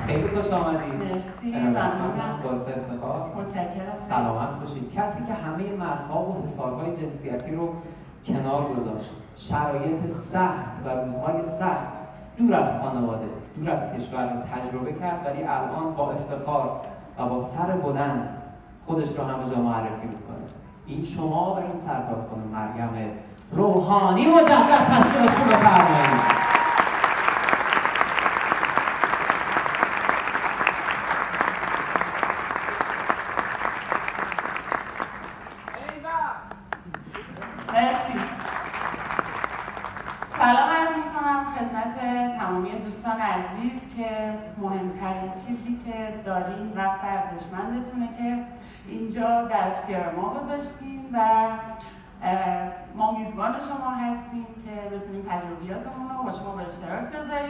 خیلی خوش آمدید. مرسی. ممنونم. با افتخار. متشکرم. سلامت باشید. کسی که همه مرزها و حصارهای جنسیتی رو کنار گذاشت، شرایط سخت و روزهای سخت، دور از خانواده، دور از کشور رو تجربه کرد، ولی الان با افتخار و با سر بلند خودش رو همه جا معرفی میکنه. این شما و این سرکار خانم مریم روحانی مجدد تشکیلشون رو بفرمایید. مرسی. سلام عرض میکنم خدمت تمامی دوستان عزیز که مهمترین چیزی که داریم وقت ارزشمندتونه که اینجا در اختیار ما گذاشتیم و ما میزبان شما هستیم که بتونیم تجربیاتمون رو با شما به اشتراک بذاریم.